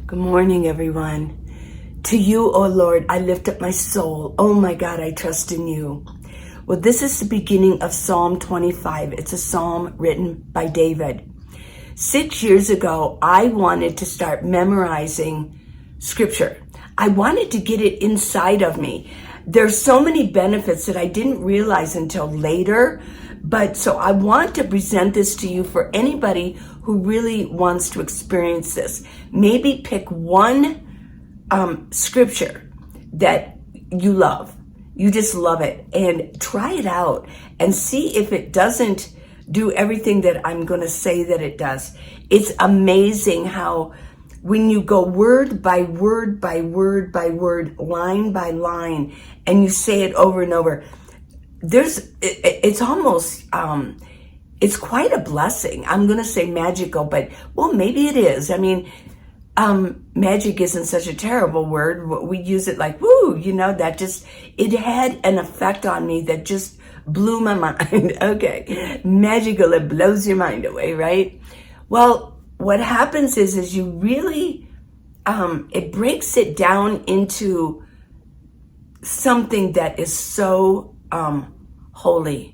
Good morning, everyone. To you, O Lord, I lift up my soul. Oh my God, I trust in you. Well, this is the beginning of Psalm 25. It's a psalm written by David. 6 years ago, I wanted to start memorizing Scripture. I wanted to get it inside of me. There's so many benefits that I didn't realize until later. But so I want to present this to you for anybody who really wants to experience this. Maybe pick one scripture that you love. You just love it, and try it out and see if it doesn't do everything that I'm going to say that it does. It's amazing how when you go word by word by word by word, line by line, and you say it over and over, it's almost, it's quite a blessing. I'm going to say magical, but well, maybe it is. I mean, magic isn't such a terrible word. We use it like, woo, it had an effect on me that just blew my mind. Okay. Magical, it blows your mind away, right? Well, what happens is you really, it breaks it down into something that is so, holy.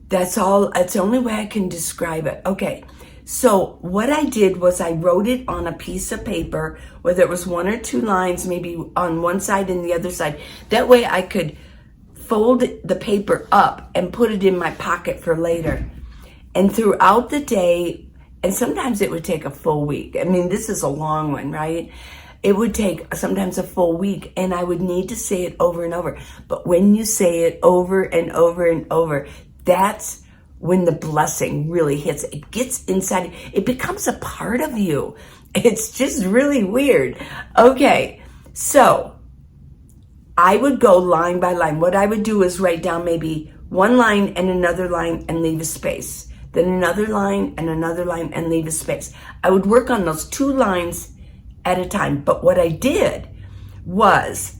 That's the only way I can describe it. Okay. So what I did was I wrote it on a piece of paper, whether it was one or two lines, maybe on one side and the other side. That way I could fold the paper up and put it in my pocket for later. And throughout the day, and sometimes it would take a full week. I mean, this is a long one, right? It would take sometimes a full week, and I would need to say it over and over. But when you say it over and over and over, that's when the blessing really hits. It gets inside. It becomes a part of you. It's just really weird. Okay, so I would go line by line. What I would do is write down maybe one line and another line and leave a space. Then another line and leave a space. I would work on those two lines at a time. But what I did was,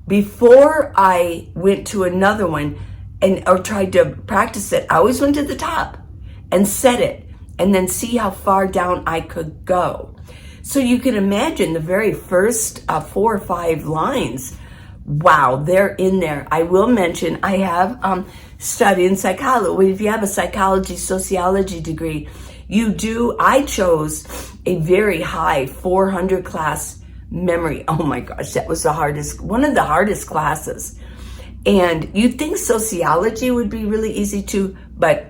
before I went to another one or tried to practice it, I always went to the top and set it and then see how far down I could go. So you can imagine the very first 4 or 5 lines. Wow, they're in there. I will mention I have studied in psychology. If you have a psychology, sociology degree, I chose a very high 400 class memory. Oh my gosh, that was one of the hardest classes. And you'd think sociology would be really easy too, but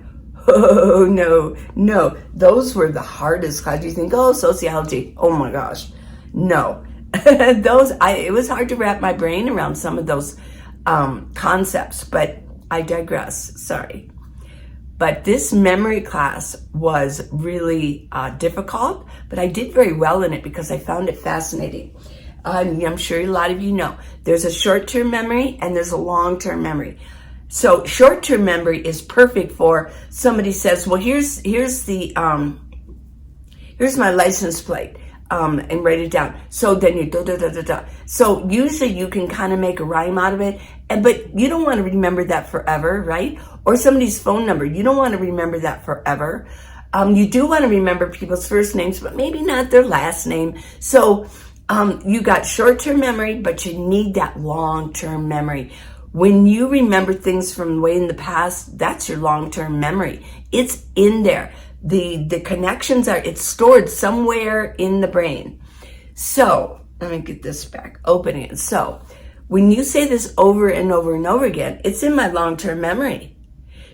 oh no, those were the hardest classes. You think, oh, sociology, oh my gosh, no. It was hard to wrap my brain around some of those concepts, but I digress, sorry. But this memory class was really difficult, but I did very well in it because I found it fascinating. I'm sure a lot of you know, there's a short-term memory and there's a long-term memory. So short-term memory is perfect for somebody says, well, here's my license plate. And write it down. So then you da. So usually you can kind of make a rhyme out of it, but you don't want to remember that forever, right? Or somebody's phone number. You don't want to remember that forever. You do want to remember people's first names, but maybe not their last name. So you got short-term memory, but you need that long-term memory. When you remember things from way in the past, that's your long-term memory. It's in there. The connections it's stored somewhere in the brain. So let me get this back, opening it. So when you say this over and over and over again, it's in my long-term memory.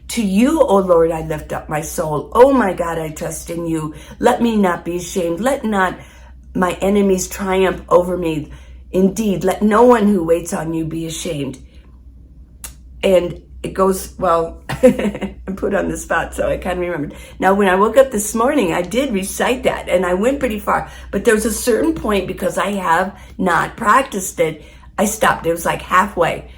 To you, O Lord, I lift up my soul. Oh my God, I trust in you. Let me not be ashamed. Let not my enemies triumph over me. Indeed, let no one who waits on you be ashamed. And it goes, well, I'm put on the spot, so I kind of remembered. Now, when I woke up this morning, I did recite that, and I went pretty far. But there was a certain point, because I have not practiced it, I stopped. It was like halfway,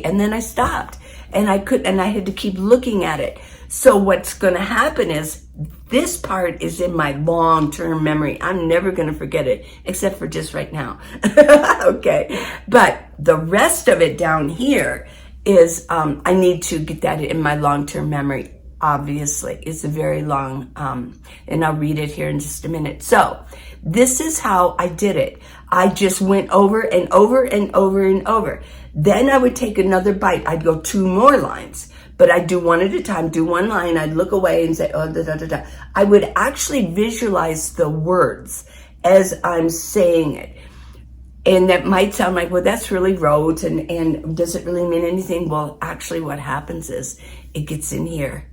and then I stopped. And I had to keep looking at it. So what's going to happen is this part is in my long-term memory. I'm never going to forget it, except for just right now. Okay. But the rest of it down here is I need to get that in my long-term memory. obviously. It's a very long, and I'll read it here in just a minute. So this is how I did it. I just went over and over and over and over. Then I would take another bite. I'd go 2 more lines, but I'd do one at a time, do 1 line. I'd look away and say, oh, da, da, da, da. I would actually visualize the words as I'm saying it. And that might sound like, well, that's really rote and does it really mean anything? Well, actually what happens is it gets in here.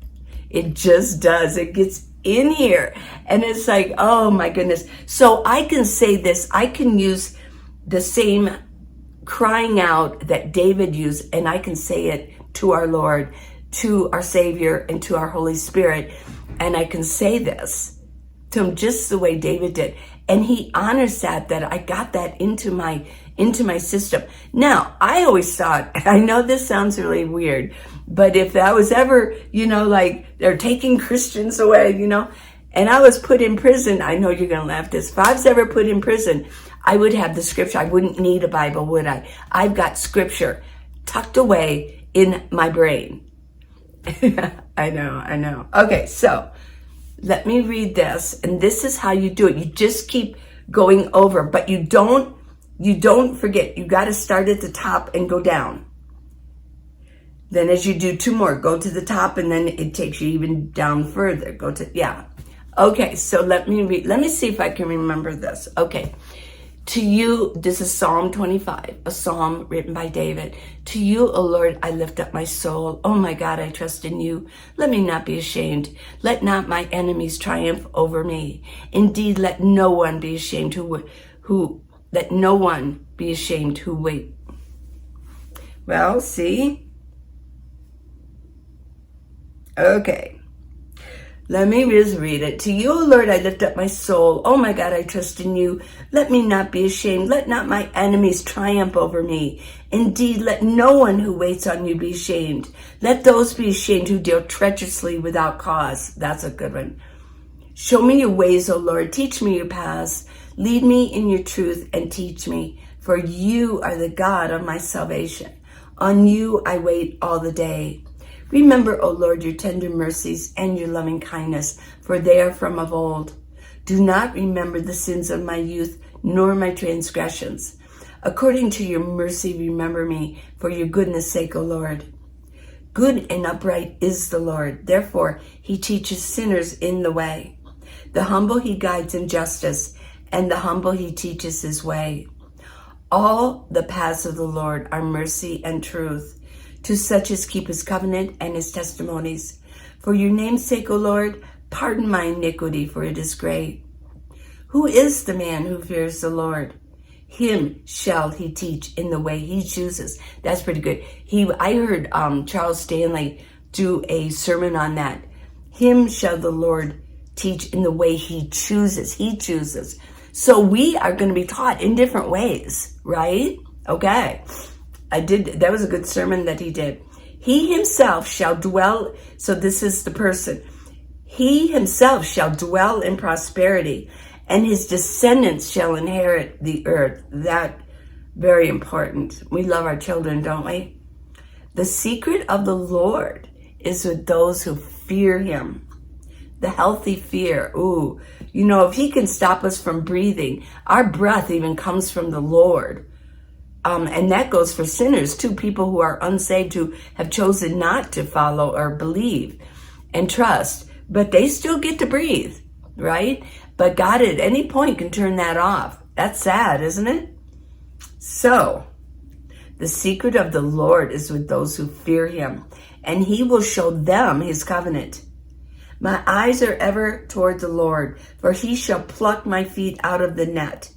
It just does. It gets in here. And it's like, oh my goodness. So I can say this. I can use the same crying out that David used, and I can say it to our Lord, to our Savior, and to our Holy Spirit. And I can say this to him just the way David did. And he honors that I got that into my system. Now, I always thought, I know this sounds really weird, but if that was ever, like they're taking Christians away, and I was put in prison, I know you're going to laugh at this. If I was ever put in prison, I would have the scripture. I wouldn't need a Bible, would I? I've got scripture tucked away in my brain. I know. Okay, so let me read this. And this is how you do it. You just keep going over, but you don't forget. You got to start at the top and go down. Then as you do 2 more, go to the top, and then it takes you even down further. Okay, so let me read. Let me see if I can remember this. Okay. To you, this is Psalm 25, a psalm written by David. To you, O Lord, I lift up my soul. Oh my God, I trust in you. Let me not be ashamed. Let not my enemies triumph over me. Indeed, let no one be ashamed who wait. Well, see? Okay. Let me just read it. To you, O Lord, I lift up my soul. Oh my God, I trust in you. Let me not be ashamed. Let not my enemies triumph over me. Indeed, let no one who waits on you be ashamed. Let those be ashamed who deal treacherously without cause. That's a good one. Show me your ways, O Lord. Teach me your paths. Lead me in your truth and teach me. For you are the God of my salvation. On you I wait all the day. Remember, O Lord, your tender mercies and your loving kindness, for they are from of old. Do not remember the sins of my youth, nor my transgressions. According to your mercy, remember me, for your goodness' sake, O Lord. Good and upright is the Lord. Therefore, he teaches sinners in the way. The humble he guides in justice, and the humble he teaches his way. All the paths of the Lord are mercy and truth, to such as keep his covenant and his testimonies. For your name's sake, O Lord, pardon my iniquity, for it is great. Who is the man who fears the Lord? Him shall he teach in the way he chooses. That's pretty good. I heard Charles Stanley do a sermon on that. Him shall the Lord teach in the way he chooses. He chooses. So we are going to be taught in different ways, right? Okay. That was a good sermon that he did. He himself shall dwell, so this is the person. He himself shall dwell in prosperity, and his descendants shall inherit the earth. That, very important. We love our children, don't we? The secret of the Lord is with those who fear him. The healthy fear. Ooh, if he can stop us from breathing, our breath even comes from the Lord. And that goes for sinners too, people who are unsaved, who have chosen not to follow or believe and trust, but they still get to breathe, right? But God at any point can turn that off. That's sad, isn't it? So, the secret of the Lord is with those who fear him, and he will show them his covenant. My eyes are ever toward the Lord, for he shall pluck my feet out of the net.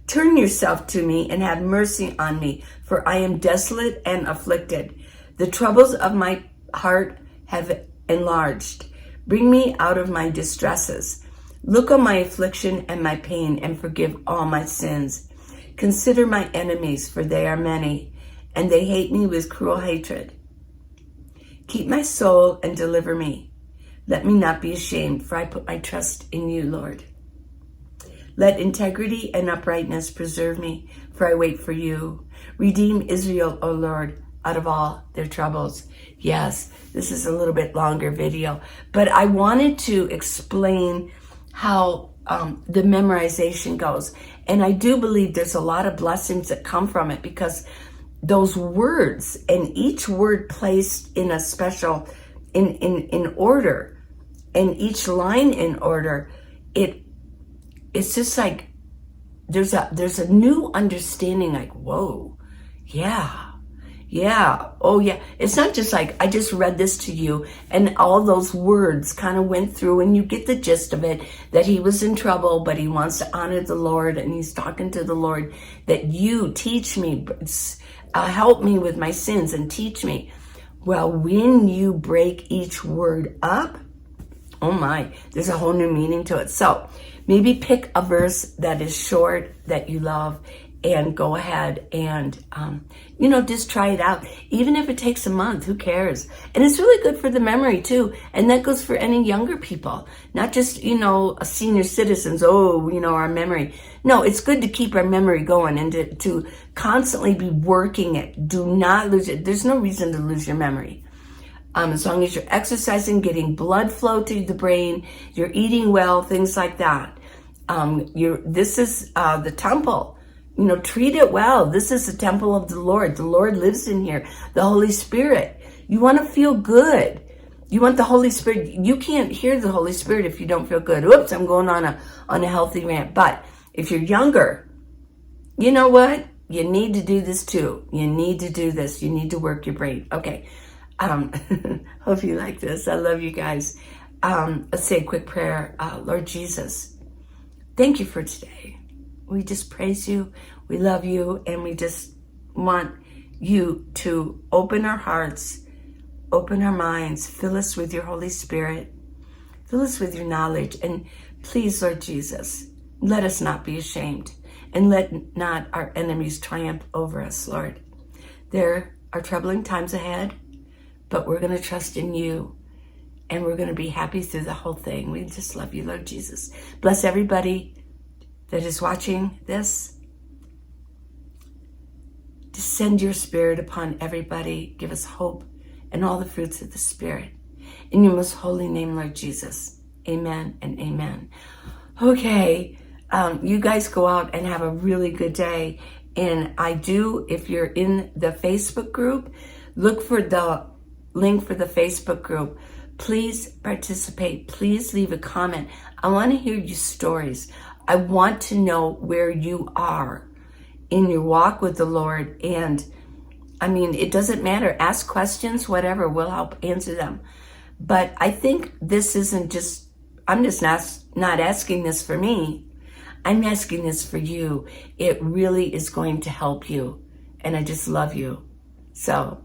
Turn yourself to me and have mercy on me, for I am desolate and afflicted. The troubles of my heart have enlarged. Bring me out of my distresses. Look on my affliction and my pain and forgive all my sins. Consider my enemies, for they are many, and they hate me with cruel hatred. Keep my soul and deliver me. Let me not be ashamed, for I put my trust in you, Lord. Let integrity and uprightness preserve me, for I wait for you. Redeem Israel, O Lord. out of all their troubles. Yes, this is a little bit longer video, but I wanted to explain how the memorization goes. And I do believe there's a lot of blessings that come from it, because those words, and each word placed in a special, in order, and each line in order, it's just like there's a new understanding, like, whoa, yeah, oh yeah. It's not just like I just read this to you and all those words kind of went through and you get the gist of it, that he was in trouble, but he wants to honor the Lord, and he's talking to the Lord that you teach me, help me with my sins and teach me. Well, when you break each word up, oh my, there's a whole new meaning to it. So maybe pick a verse that is short, that you love, and go ahead and, just try it out. Even if it takes a month, who cares? And it's really good for the memory too. And that goes for any younger people, not just, senior citizens. Our memory. No, it's good to keep our memory going and to constantly be working it. Do not lose it. There's no reason to lose your memory. As long as you're exercising, getting blood flow to the brain, you're eating well, things like that. This is the temple. Treat it well. This is the temple of the Lord. The Lord lives in here. The Holy Spirit. You want to feel good. You want the Holy Spirit. You can't hear the Holy Spirit if you don't feel good. Oops, I'm going on a healthy rant. But if you're younger, you know what? You need to do this too. You need to do this. You need to work your brain. Okay. Hope you like this. I love you guys. Let's say a quick prayer. Lord Jesus, thank you for today. We just praise you. We love you. And we just want you to open our hearts, open our minds, fill us with your Holy Spirit, fill us with your knowledge. And please, Lord Jesus, let us not be ashamed, and let not our enemies triumph over us, Lord. There are troubling times ahead, but we're going to trust in you, and we're going to be happy through the whole thing. We just love you, Lord Jesus. Bless everybody that is watching this. Send your Spirit upon everybody. Give us hope and all the fruits of the Spirit. In your most holy name, Lord Jesus. Amen and amen. Okay, you guys go out and have a really good day. And if you're in the Facebook group, look for the link for the Facebook group. Please participate. Please leave a comment. I want to hear your stories. I want to know where you are in your walk with the Lord. And it doesn't matter. Ask questions, whatever. We'll help answer them. But I think this isn't just, I'm just not asking this for me. I'm asking this for you. It really is going to help you. And I just love you. So